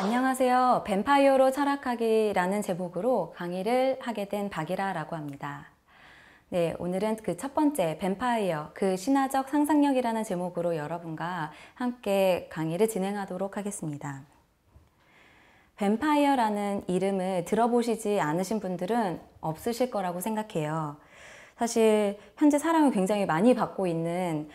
안녕하세요. 뱀파이어로 철학하기라는 제목으로 강의를 하게 된 박이라라고 합니다. 네, 오늘은 그 첫 번째 뱀파이어, 그 신화적 상상력이라는 제목으로 여러분과 함께 강의를 진행하도록 하겠습니다. 뱀파이어라는 이름을 들어보시지 않으신 분들은 없으실 거라고 생각해요. 사실 현재 사랑을 굉장히 많이 받고 있는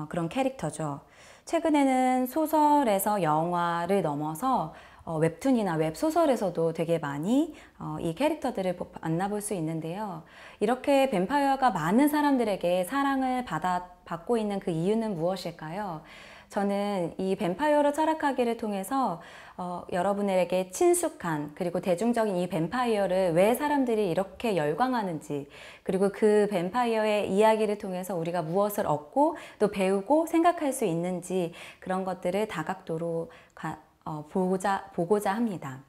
그런 캐릭터죠. 최근에는 소설에서 영화를 넘어서 웹툰이나 웹소설에서도 되게 많이 이 캐릭터들을 만나볼 수 있는데요. 이렇게 뱀파이어가 많은 사람들에게 사랑을 받고 있는 그 이유는 무엇일까요? 저는 이 뱀파이어로 철학하기를 통해서 여러분에게 친숙한 그리고 대중적인 이 뱀파이어를 왜 사람들이 이렇게 열광하는지, 그리고 그 뱀파이어의 이야기를 통해서 우리가 무엇을 얻고 또 배우고 생각할 수 있는지, 그런 것들을 다각도로 보고자 합니다.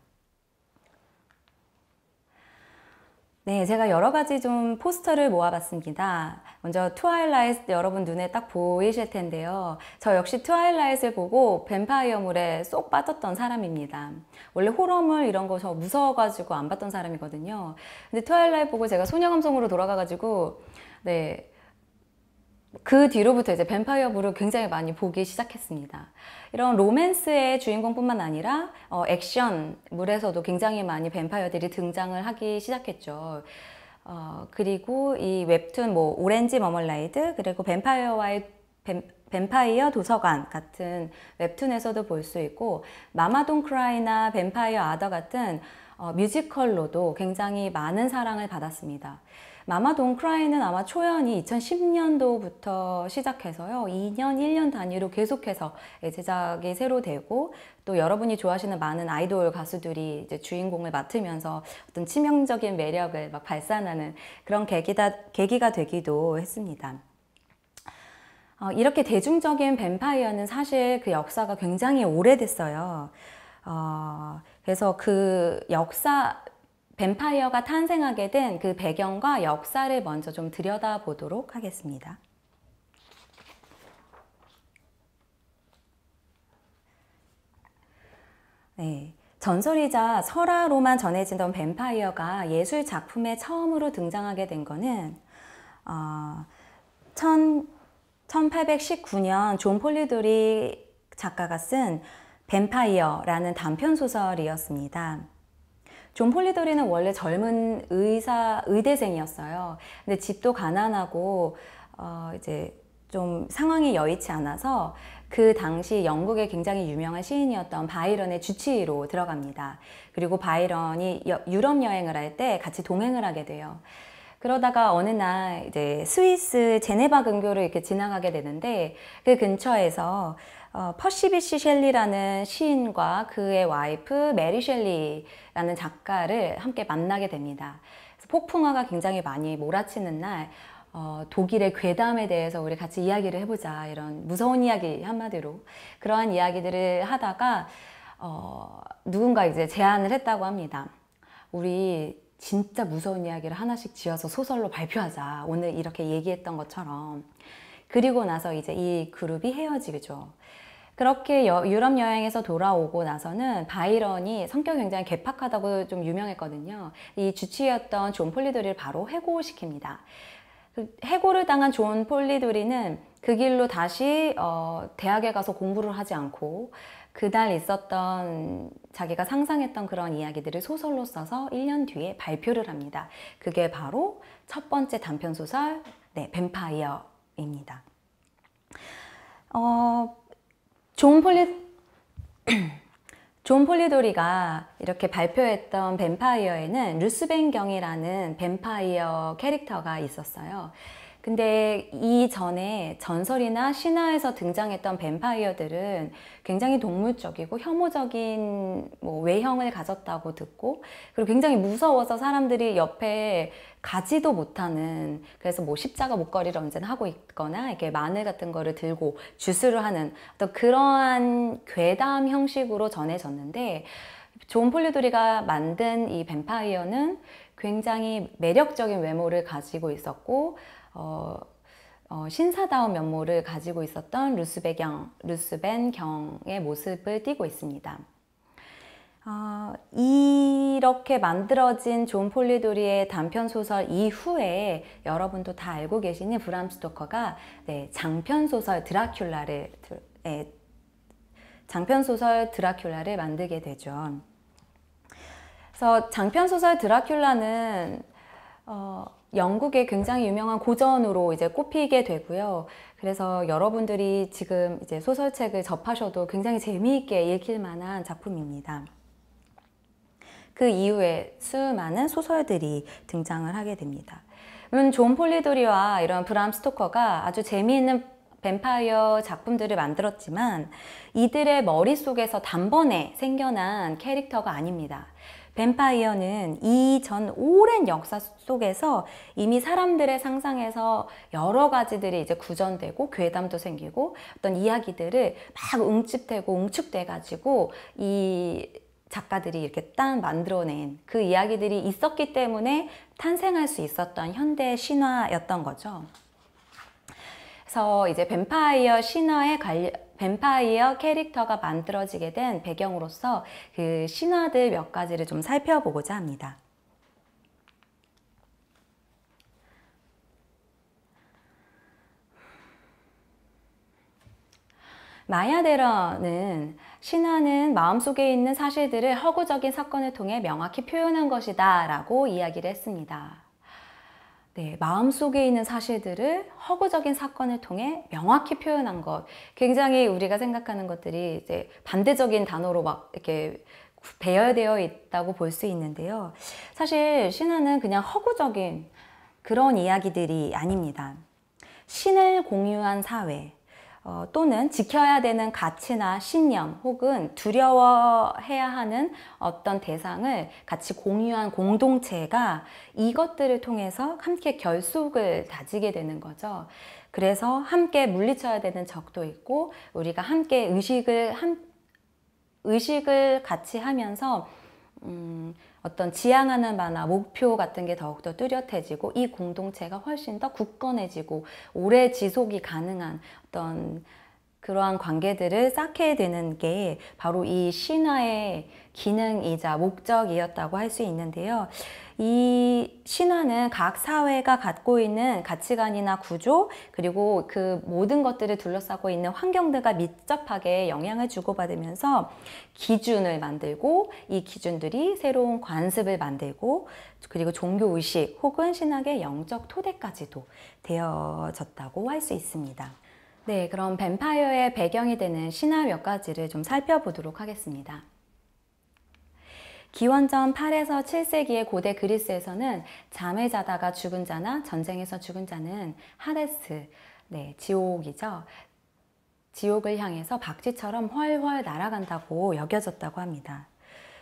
네, 제가 여러 가지 좀 포스터를 모아봤습니다. 먼저 트와일라이트 여러분 눈에 딱 보이실 텐데요. 저 역시 트와일라이트를 보고 뱀파이어물에 쏙 빠졌던 사람입니다. 원래 호러물 이런 거 저 무서워가지고 안 봤던 사람이거든요. 근데 트와일라이트 보고 제가 소녀 감성으로 돌아가가지고 네, 그 뒤로부터 이제 뱀파이어물을 굉장히 많이 보기 시작했습니다. 이런 로맨스의 주인공뿐만 아니라 액션물에서도 굉장히 많이 뱀파이어들이 등장을 하기 시작했죠. 그리고 이 웹툰 뭐 오렌지 머멀라이드, 그리고 뱀파이어 도서관 같은 웹툰에서도 볼 수 있고, 마마 돈 크라이나 뱀파이어 아더 같은 뮤지컬로도 굉장히 많은 사랑을 받았습니다. 마마 돈 크라이는 아마 초연이 2010년도부터 시작해서요, 2년, 1년 단위로 계속해서 제작이 새로 되고, 또 여러분이 좋아하시는 많은 아이돌 가수들이 이제 주인공을 맡으면서 어떤 치명적인 매력을 막 발산하는 그런 계기가 되기도 했습니다. 이렇게 대중적인 뱀파이어는 사실 그 역사가 굉장히 오래됐어요. 그래서 그 뱀파이어가 탄생하게 된 그 배경과 역사를 먼저 좀 들여다보도록 하겠습니다. 네, 전설이자 설화로만 전해지던 뱀파이어가 예술 작품에 처음으로 등장하게 된 거는 1819년 존 폴리도리 작가가 쓴 뱀파이어라는 단편 소설이었습니다. 존 폴리도리는 원래 젊은 의대생이었어요. 근데 집도 가난하고 이제 좀 상황이 여의치 않아서 그 당시 영국의 굉장히 유명한 시인이었던 바이런의 주치의로 들어갑니다. 그리고 바이런이 유럽 여행을 할 때 같이 동행을 하게 돼요. 그러다가 어느 날 이제 스위스 제네바 근교를 이렇게 지나가게 되는데, 그 근처에서 퍼시 비시 셸리라는 시인과 그의 와이프 메리 셸리라는 작가를 함께 만나게 됩니다. 그래서 폭풍화가 굉장히 많이 몰아치는 날, 독일의 괴담에 대해서 우리 같이 이야기를 해보자, 이런 무서운 이야기, 한마디로 그러한 이야기들을 하다가 누군가 이제 제안을 했다고 합니다. 우리 진짜 무서운 이야기를 하나씩 지어서 소설로 발표하자, 오늘 이렇게 얘기했던 것처럼. 그리고 나서 이제 이 그룹이 헤어지죠. 그렇게 유럽 여행에서 돌아오고 나서는 바이런이 성격이 굉장히 괴팍하다고 좀 유명했거든요. 이 주치였던 존 폴리도리를 바로 해고시킵니다. 해고를 당한 존 폴리도리는 그 길로 다시 대학에 가서 공부를 하지 않고, 그날 있었던 자기가 상상했던 그런 이야기들을 소설로 써서 1년 뒤에 발표를 합니다. 그게 바로 첫 번째 단편소설, 네, 뱀파이어입니다. 존 폴리도리가 이렇게 발표했던 뱀파이어에는 루스벤 경이라는 뱀파이어 캐릭터가 있었어요. 근데 이전에 전설이나 신화에서 등장했던 뱀파이어들은 굉장히 동물적이고 혐오적인 외형을 가졌다고 듣고, 그리고 굉장히 무서워서 사람들이 옆에 가지도 못하는, 그래서 십자가 목걸이를 언제나 하고 있거나 이렇게 마늘 같은 거를 들고 주스를 하는 어떤 그러한 괴담 형식으로 전해졌는데, 존 폴리도리가 만든 이 뱀파이어는 굉장히 매력적인 외모를 가지고 있었고, 신사다운 면모를 가지고 있었던 루스벤 경의 모습을 띠고 있습니다. 이렇게 만들어진 존 폴리도리의 단편소설 이후에 여러분도 다 알고 계시는 브람 스토커가 장편소설 드라큘라를 만들게 되죠. 그래서 장편소설 드라큘라는 영국의 굉장히 유명한 고전으로 이제 꼽히게 되고요. 그래서 여러분들이 지금 이제 소설책을 접하셔도 굉장히 재미있게 읽힐 만한 작품입니다. 그 이후에 수많은 소설들이 등장을 하게 됩니다. 물론 존 폴리도리와 이런 브람 스토커가 아주 재미있는 뱀파이어 작품들을 만들었지만 이들의 머릿속에서 단번에 생겨난 캐릭터가 아닙니다. 뱀파이어는 이전 오랜 역사 속에서 이미 사람들의 상상에서 여러 가지들이 이제 구전되고 괴담도 생기고 어떤 이야기들을 막 응축돼 가지고 이 작가들이 이렇게 딱 만들어낸 그 이야기들이 있었기 때문에 탄생할 수 있었던 현대 신화였던 거죠. 그래서 이제 뱀파이어 캐릭터가 만들어지게 된 배경으로서 그 신화들 몇 가지를 좀 살펴보고자 합니다. 마야데러는 신화는 마음속에 있는 사실들을 허구적인 사건을 통해 명확히 표현한 것이다 라고 이야기를 했습니다. 마음속에 있는 사실들을 허구적인 사건을 통해 명확히 표현한 것. 굉장히 우리가 생각하는 것들이 이제 반대적인 단어로 막 이렇게 배열되어 있다고 볼 수 있는데요. 사실 신화는 그냥 허구적인 그런 이야기들이 아닙니다. 신을 공유한 사회, 또는 지켜야 되는 가치나 신념 혹은 두려워해야 하는 어떤 대상을 같이 공유한 공동체가 이것들을 통해서 함께 결속을 다지게 되는 거죠. 그래서 함께 물리쳐야 되는 적도 있고 우리가 함께 의식을 같이 하면서 어떤 지향하는 바나 목표 같은 게 더욱더 뚜렷해지고 이 공동체가 훨씬 더 굳건해지고 오래 지속이 가능한 어떤 그러한 관계들을 쌓게 되는 게 바로 이 신화의 기능이자 목적이었다고 할 수 있는데요. 이 신화는 각 사회가 갖고 있는 가치관이나 구조 그리고 그 모든 것들을 둘러싸고 있는 환경들과 밀접하게 영향을 주고받으면서 기준을 만들고 이 기준들이 새로운 관습을 만들고 그리고 종교의식 혹은 신학의 영적 토대까지도 되어졌다고 할 수 있습니다. 네, 그럼 뱀파이어의 배경이 되는 신화 몇 가지를 좀 살펴보도록 하겠습니다. 기원전 8에서 7세기의 고대 그리스에서는 잠을 자다가 죽은 자나 전쟁에서 죽은 자는 하데스, 지옥이죠. 지옥을 향해서 박쥐처럼 훨훨 날아간다고 여겨졌다고 합니다.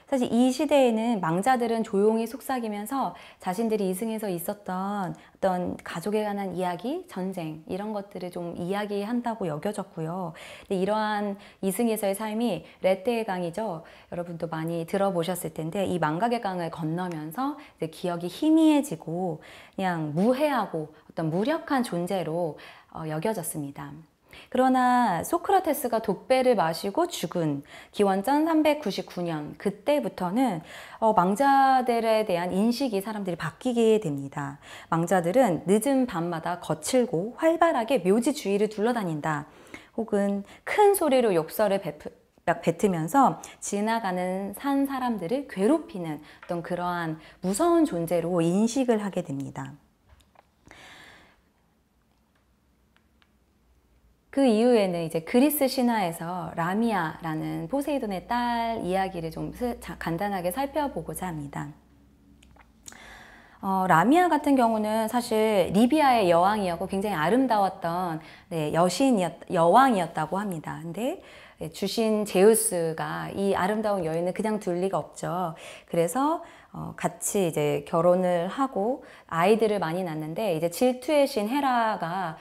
사실 이 시대에는 망자들은 조용히 속삭이면서 자신들이 이승에서 있었던 어떤 가족에 관한 이야기, 전쟁 이런 것들을 좀 이야기한다고 여겨졌고요. 근데 이러한 이승에서의 삶이 레떼의 강이죠. 여러분도 많이 들어보셨을 텐데 이 망각의 강을 건너면서 이제 기억이 희미해지고 그냥 무해하고 어떤 무력한 존재로 여겨졌습니다. 그러나 소크라테스가 독배를 마시고 죽은 기원전 399년 그때부터는 망자들에 대한 인식이 사람들이 바뀌게 됩니다. 망자들은 늦은 밤마다 거칠고 활발하게 묘지 주위를 둘러다닌다. 혹은 큰 소리로 욕설을 뱉으면서 지나가는 산 사람들을 괴롭히는 어떤 그러한 무서운 존재로 인식을 하게 됩니다. 그 이후에는 이제 그리스 신화에서 라미아라는 포세이돈의 딸 이야기를 좀 간단하게 살펴보고자 합니다. 라미아 같은 경우는 사실 리비아의 여왕이었고 굉장히 아름다웠던 여왕이었다고 합니다. 근데 주신 제우스가 이 아름다운 여인을 그냥 둘 리가 없죠. 그래서 같이 이제 결혼을 하고 아이들을 많이 낳는데 이제 질투의 신 헤라가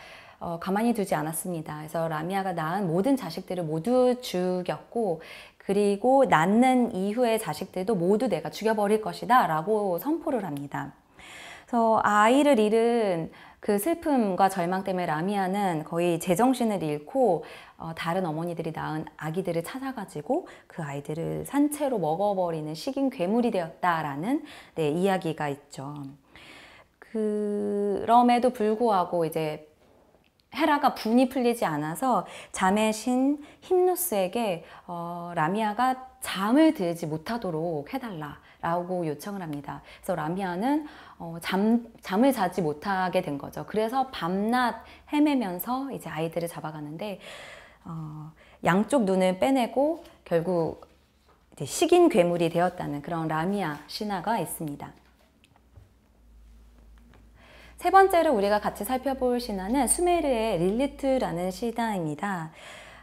가만히 두지 않았습니다. 그래서 라미아가 낳은 모든 자식들을 모두 죽였고 그리고 낳는 이후의 자식들도 모두 내가 죽여버릴 것이다 라고 선포를 합니다. 그래서 아이를 잃은 그 슬픔과 절망 때문에 라미아는 거의 제정신을 잃고 다른 어머니들이 낳은 아기들을 찾아가지고 그 아이들을 산채로 먹어버리는 식인 괴물이 되었다라는 네, 이야기가 있죠. 그럼에도 불구하고 이제 헤라가 분이 풀리지 않아서 잠의 신 힘노스에게 라미아가 잠을 들지 못하도록 해달라라고 요청을 합니다. 그래서 라미아는 잠을 자지 못하게 된 거죠. 그래서 밤낮 헤매면서 이제 아이들을 잡아가는데 양쪽 눈을 빼내고 결국 이제 식인 괴물이 되었다는 그런 라미아 신화가 있습니다. 세 번째로 우리가 같이 살펴볼 신화는 수메르의 릴리트라는 신화입니다.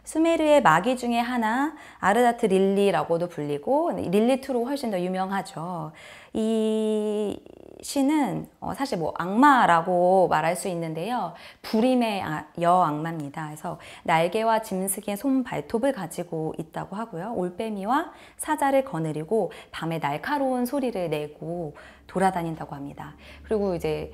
수메르의 마귀 중에 하나 아르다트 릴리라고도 불리고 릴리트로 훨씬 더 유명하죠. 이 신은 사실 뭐 악마라고 말할 수 있는데요. 불임의 여악마입니다. 그래서 날개와 짐승의 손 발톱을 가지고 있다고 하고요. 올빼미와 사자를 거느리고 밤에 날카로운 소리를 내고 돌아다닌다고 합니다. 그리고 이제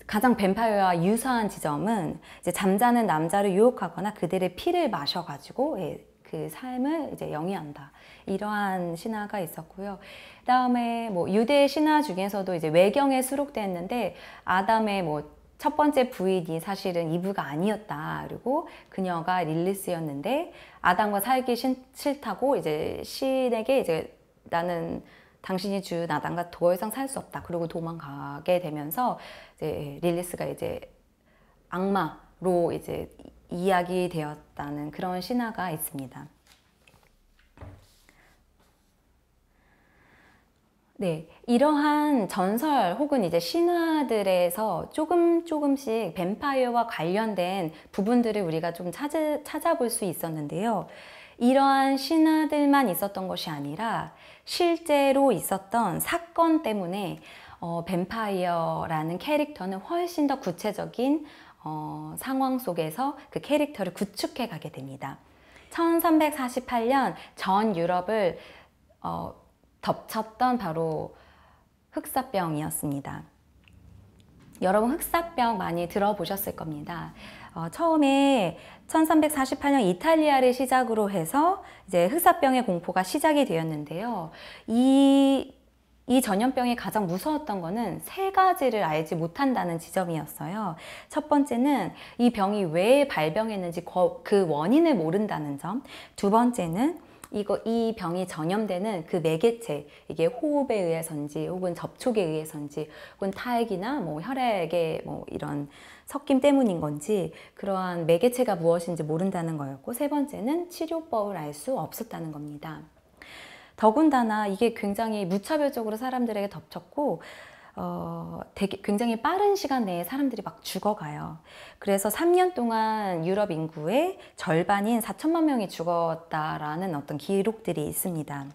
가장 뱀파이어와 유사한 지점은 이제 잠자는 남자를 유혹하거나 그들의 피를 마셔가지고 그 삶을 이제 영위한다. 이러한 신화가 있었고요. 그다음에 뭐 유대 신화 중에서도 이제 외경에 수록됐는데 아담의 뭐 첫 번째 부인이 사실은 이브가 아니었다. 그리고 그녀가 릴리스였는데 아담과 살기 싫다고 이제 신에게 이제 나는 당신이 준 아담과 더 이상 살 수 없다. 그리고 도망가게 되면서 이제 릴리스가 이제 악마로 이제 이야기되었다는 그런 신화가 있습니다. 네, 이러한 전설 혹은 이제 신화들에서 조금씩 뱀파이어와 관련된 부분들을 우리가 좀 찾아볼 수 있었는데요. 이러한 신화들만 있었던 것이 아니라 실제로 있었던 사건 때문에 뱀파이어라는 캐릭터는 훨씬 더 구체적인 상황 속에서 그 캐릭터를 구축해 가게 됩니다. 1348년 전 유럽을 덮쳤던 바로 흑사병이었습니다. 여러분 흑사병 많이 들어보셨을 겁니다. 처음에 1348년 이탈리아를 시작으로 해서 이제 흑사병의 공포가 시작이 되었는데요. 이 전염병이 가장 무서웠던 거는 세 가지를 알지 못한다는 지점이었어요. 첫 번째는 이 병이 왜 발병했는지 그 원인을 모른다는 점. 두 번째는 이 병이 전염되는 그 매개체, 이게 호흡에 의해서인지 혹은 접촉에 의해서인지 혹은 탈기나 뭐 혈액의 뭐 이런 섞임 때문인 건지 그러한 매개체가 무엇인지 모른다는 거였고, 세 번째는 치료법을 알 수 없었다는 겁니다. 더군다나 이게 굉장히 무차별적으로 사람들에게 덮쳤고 굉장히 빠른 시간 내에 사람들이 막 죽어가요. 그래서 3년 동안 유럽 인구의 절반인 4천만 명이 죽었다라는 어떤 기록들이 있습니다.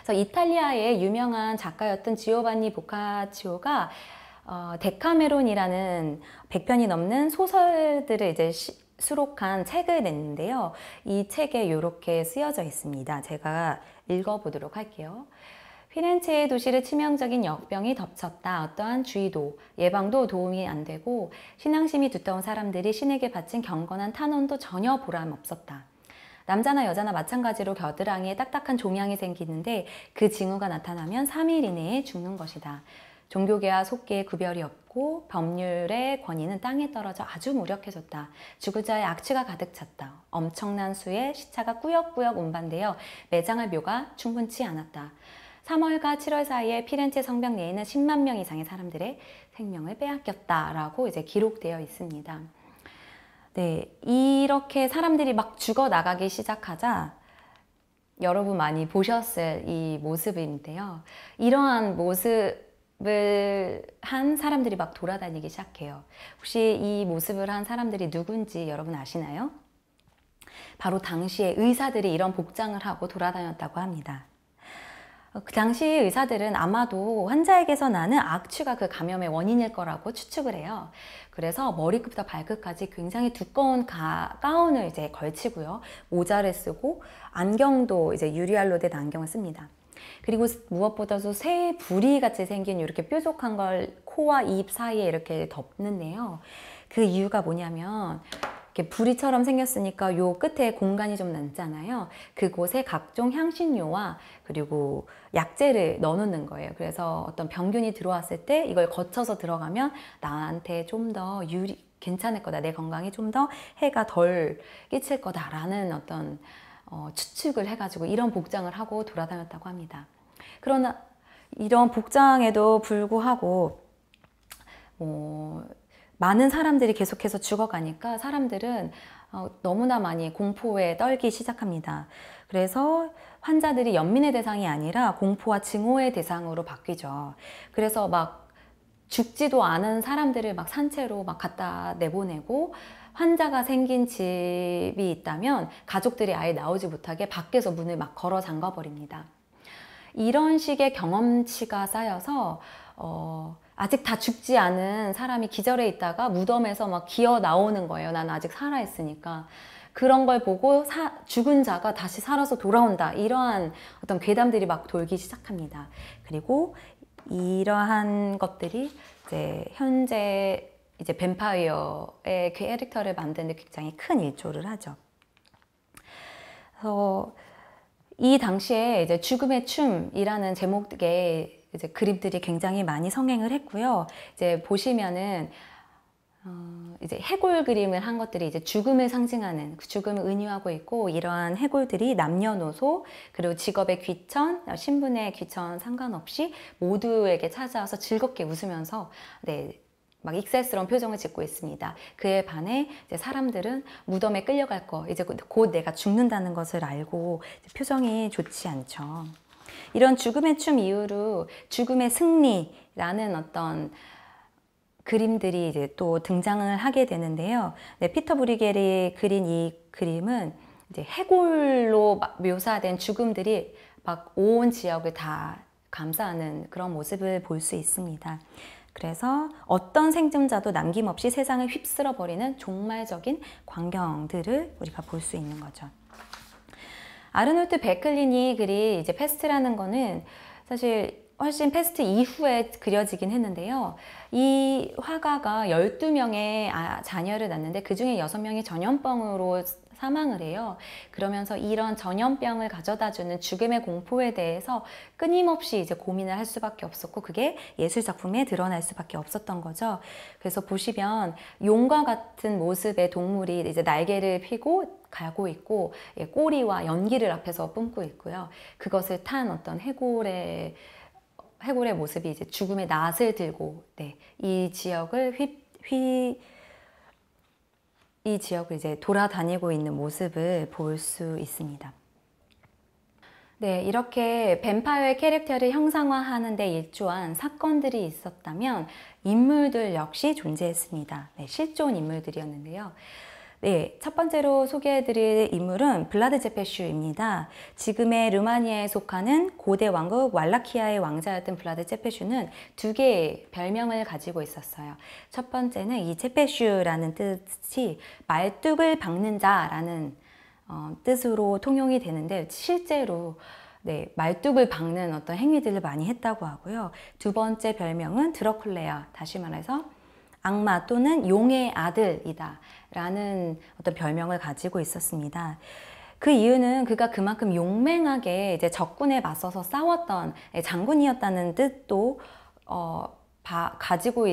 그래서 이탈리아의 유명한 작가였던 지오반니 보카치오가 데카메론이라는 100편이 넘는 소설들을 이제 수록한 책을 냈는데요. 이 책에 이렇게 쓰여져 있습니다. 제가 읽어보도록 할게요. 피렌체의 도시를 치명적인 역병이 덮쳤다. 어떠한 주의도, 예방도 도움이 안 되고 신앙심이 두터운 사람들이 신에게 바친 경건한 탄원도 전혀 보람 없었다. 남자나 여자나 마찬가지로 겨드랑이에 딱딱한 종양이 생기는데 그 징후가 나타나면 3일 이내에 죽는 것이다. 종교계와 속계의 구별이 없고 법률의 권위는 땅에 떨어져 아주 무력해졌다. 죽을 자의 악취가 가득 찼다. 엄청난 수의 시차가 꾸역꾸역 운반되어 매장할 묘가 충분치 않았다. 3월과 7월 사이에 피렌체 성벽 내에는 10만 명 이상의 사람들의 생명을 빼앗겼다라고 이제 기록되어 있습니다. 네, 이렇게 사람들이 막 죽어나가기 시작하자 여러분 많이 보셨을 이 모습인데요. 이러한 모습을 한 사람들이 막 돌아다니기 시작해요. 혹시 이 모습을 한 사람들이 누군지 여러분 아시나요? 바로 당시에 의사들이 이런 복장을 하고 돌아다녔다고 합니다. 그 당시 의사들은 아마도 환자에게서 나는 악취가 그 감염의 원인일 거라고 추측을 해요. 그래서 머리끝부터 발끝까지 굉장히 두꺼운 가운을 이제 걸치고요. 모자를 쓰고 안경도 이제 유리알로 된 안경을 씁니다. 그리고 무엇보다도 새 부리 같이 생긴 이렇게 뾰족한 걸 코와 입 사이에 이렇게 덮는데요. 그 이유가 뭐냐면 이렇게 부리처럼 생겼으니까 요 끝에 공간이 좀 남잖아요. 그곳에 각종 향신료와 그리고 약재를 넣어놓는 거예요. 그래서 어떤 병균이 들어왔을 때 이걸 거쳐서 들어가면 나한테 좀 더 괜찮을 거다. 내 건강에 좀 더 해가 덜 끼칠 거다라는 어떤 추측을 해가지고 이런 복장을 하고 돌아다녔다고 합니다. 그러나 이런 복장에도 불구하고 많은 사람들이 계속해서 죽어가니까 사람들은 너무나 많이 공포에 떨기 시작합니다. 그래서 환자들이 연민의 대상이 아니라 공포와 증오의 대상으로 바뀌죠. 그래서 막 죽지도 않은 사람들을 막 산채로 막 갖다 내보내고, 환자가 생긴 집이 있다면 가족들이 아예 나오지 못하게 밖에서 문을 막 걸어 잠가 버립니다. 이런 식의 경험치가 쌓여서 아직 다 죽지 않은 사람이 기절해 있다가 무덤에서 막 기어 나오는 거예요. 난 아직 살아있으니까. 그런 걸 보고 죽은 자가 다시 살아서 돌아온다. 이러한 어떤 괴담들이 막 돌기 시작합니다. 그리고 이러한 것들이 이제 현재 이제 뱀파이어의 캐릭터를 만드는 데 굉장히 큰 일조를 하죠. 그래서 이 당시에 이제 죽음의 춤이라는 제목의 이제 그림들이 굉장히 많이 성행을 했고요. 이제 보시면은 이제 해골 그림을 한 것들이 이제 죽음을 상징하는, 죽음을 은유하고 있고, 이러한 해골들이 남녀노소 그리고 직업의 귀천, 신분의 귀천 상관없이 모두에게 찾아와서 즐겁게 웃으면서 막 익살스러운 표정을 짓고 있습니다. 그에 반해 이제 사람들은 무덤에 끌려갈 거, 이제 곧 내가 죽는다는 것을 알고 표정이 좋지 않죠. 이런 죽음의 춤 이후로 죽음의 승리라는 어떤 그림들이 이제 또 등장을 하게 되는데요. 피터 브리겔이 그린 이 그림은 이제 해골로 묘사된 죽음들이 막 온 지역을 다 감싸는 그런 모습을 볼 수 있습니다. 그래서 어떤 생존자도 남김없이 세상을 휩쓸어 버리는 종말적인 광경들을 우리가 볼 수 있는 거죠. 아르놀트 베클린이 그린 이제 페스트라는 거는 사실 훨씬 페스트 이후에 그려지긴 했는데요. 이 화가가 12명의 자녀를 낳는데 그 중에 6명이 전염병으로 사망을 해요. 그러면서 이런 전염병을 가져다주는 죽음의 공포에 대해서 끊임없이 이제 고민을 할 수밖에 없었고, 그게 예술 작품에 드러날 수밖에 없었던 거죠. 그래서 보시면 용과 같은 모습의 동물이 이제 날개를 피고 가고 있고, 꼬리와 연기를 앞에서 뿜고 있고요. 그것을 탄 어떤 해골의 모습이 이제 죽음의 낫을 들고 이 지역을 이 지역을 이제 돌아다니고 있는 모습을 볼 수 있습니다. 이렇게 뱀파이어의 캐릭터를 형상화하는 데 일조한 사건들이 있었다면 인물들 역시 존재했습니다. 실존 인물들이었는데요. 첫 번째로 소개해드릴 인물은 블라드 제페슈입니다. 지금의 루마니아에 속하는 고대 왕국 왈라키아의 왕자였던 블라드 제페슈는 2개의 별명을 가지고 있었어요. 첫 번째는 이 제페슈라는 뜻이 말뚝을 박는 자라는 뜻으로 통용이 되는데, 실제로 말뚝을 박는 어떤 행위들을 많이 했다고 하고요. 두 번째 별명은 드러큘레아, 다시 말해서 악마 또는 용의 아들이다 라는 어떤 별명을 가지고 있었습니다. 그 이유는 그가 그만큼 용맹하게 이제 적군에 맞서서 싸웠던 장군이었다는 뜻도 가지고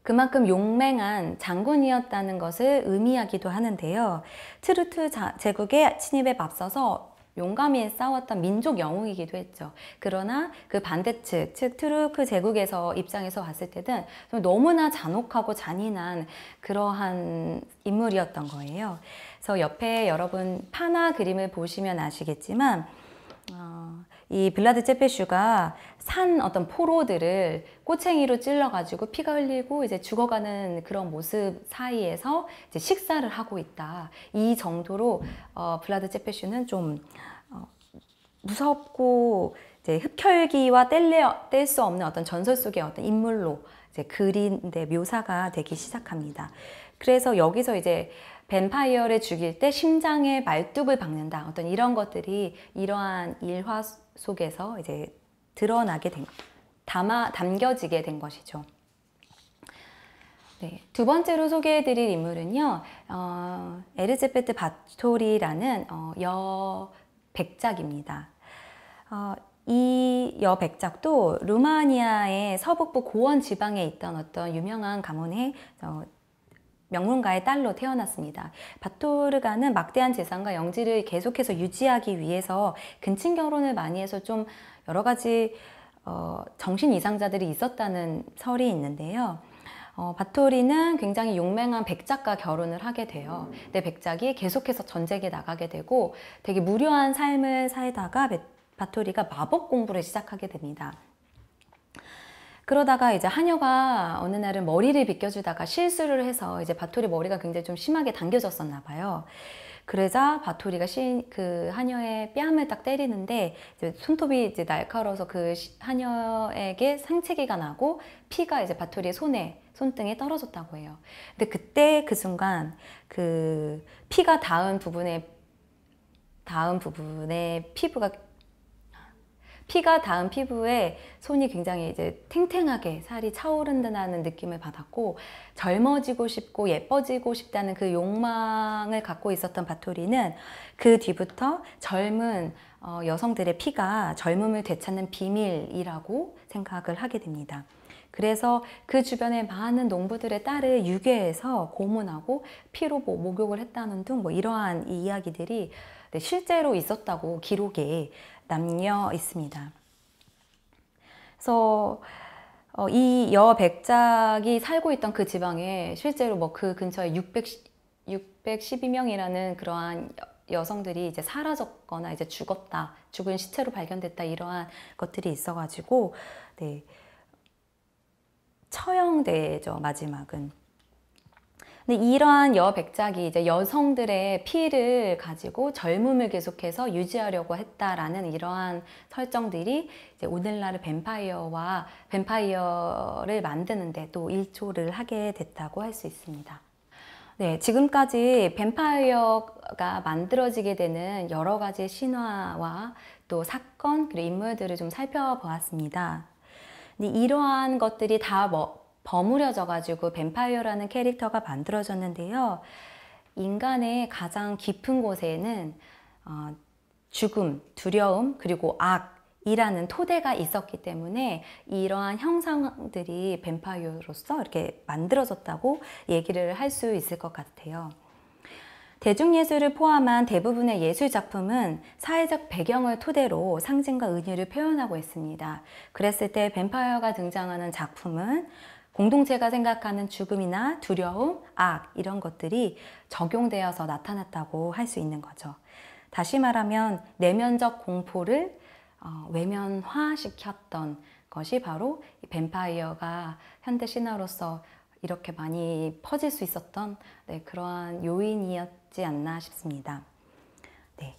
그만큼 용맹한 장군이었다는 것을 의미하기도 하는데요. 트루트 제국의 침입에 맞서서 용감히 싸웠던 민족 영웅이기도 했죠. 그러나 그 반대측, 즉 투르크 제국에서 입장에서 봤을 때는 좀 너무나 잔혹하고 잔인한 그러한 인물이었던 거예요. 그래서 옆에 여러분 파나 그림을 보시면 아시겠지만 이 블라드 제페슈가 산 어떤 포로들을 꼬챙이로 찔러가지고 피가 흘리고 이제 죽어가는 그런 모습 사이에서 이제 식사를 하고 있다. 이 정도로 블라드 제페슈는 좀 무섭고 이제 흡혈귀와 뗄 수 없는 어떤 전설 속의 어떤 인물로 이제 묘사가 되기 시작합니다. 그래서 여기서 이제 뱀파이어를 죽일 때 심장에 말뚝을 박는다. 어떤 이런 것들이 이러한 일화 속에서 이제 담겨지게 된 것이죠. 네, 두 번째로 소개해드릴 인물은요, 에리자베트 바토리라는 여백작입니다. 이 여백작도 루마니아의 서북부 고원 지방에 있던 어떤 유명한 가문의 명문가의 딸로 태어났습니다. 바토르가는 막대한 재산과 영지를 계속해서 유지하기 위해서 근친 결혼을 많이 해서 좀 여러 가지 정신 이상자들이 있었다는 설이 있는데요. 바토리는 굉장히 용맹한 백작과 결혼을 하게 돼요. 근데 백작이 계속해서 전쟁에 나가게 되고 되게 무료한 삶을 살다가 바토리가 마법 공부를 시작하게 됩니다. 그러다가 이제 하녀가 어느 날은 머리를 빗겨주다가 실수를 해서 이제 바토리 머리가 굉장히 좀 심하게 당겨졌었나 봐요. 그러자 바토리가 그 하녀의 뺨을 딱 때리는데 이제 손톱이 이제 날카로워서 그 하녀에게 상체기가 나고 피가 이제 바토리의 손등에 떨어졌다고 해요. 근데 그때 그 순간 그 피가 닿은 부분에 피가 닿은 피부에 손이 굉장히 이제 탱탱하게 살이 차오른다는 느낌을 받았고 젊어지고 싶고 예뻐지고 싶다는 그 욕망을 갖고 있었던 바토리는 그 뒤부터 젊은 여성들의 피가 젊음을 되찾는 비밀이라고 생각을 하게 됩니다. 그래서 그 주변의 많은 농부들의 딸을 유괴해서 고문하고 피로 목욕을 했다는 등 이러한 이야기들이 실제로 있었다고 기록에 남겨 있습니다. 그래서 이 여백작이 살고 있던 그 지방에 실제로 그 근처에 612명이라는 그러한 여성들이 이제 사라졌거나 이제 죽은 시체로 발견됐다 이러한 것들이 있어가지고 네, 처형되죠, 마지막은. 근데 이러한 여백작이 이제 여성들의 피를 가지고 젊음을 계속해서 유지하려고 했다라는 이러한 설정들이 이제 오늘날의 뱀파이어를 만드는데 또 일조를 하게 됐다고 할 수 있습니다. 네, 지금까지 뱀파이어가 만들어지게 되는 여러 가지 신화와 또 사건 그리고 인물들을 좀 살펴보았습니다. 근데 이러한 것들이 다 버무려져 가지고 뱀파이어라는 캐릭터가 만들어졌는데요. 인간의 가장 깊은 곳에는 죽음, 두려움, 그리고 악이라는 토대가 있었기 때문에 이러한 형상들이 뱀파이어로서 이렇게 만들어졌다고 얘기를 할 수 있을 것 같아요. 대중예술을 포함한 대부분의 예술작품은 사회적 배경을 토대로 상징과 은유를 표현하고 있습니다. 그랬을 때 뱀파이어가 등장하는 작품은 공동체가 생각하는 죽음이나 두려움, 악 이런 것들이 적용되어서 나타났다고 할 수 있는 거죠. 다시 말하면 내면적 공포를 외면화시켰던 것이 바로 뱀파이어가 현대 신화로서 이렇게 많이 퍼질 수 있었던 그러한 요인이었지 않나 싶습니다. 네.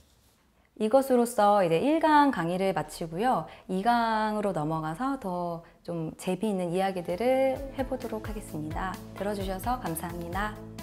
이것으로써 이제 1강 강의를 마치고요. 2강으로 넘어가서 더 좀 재미있는 이야기들을 해보도록 하겠습니다. 들어주셔서 감사합니다.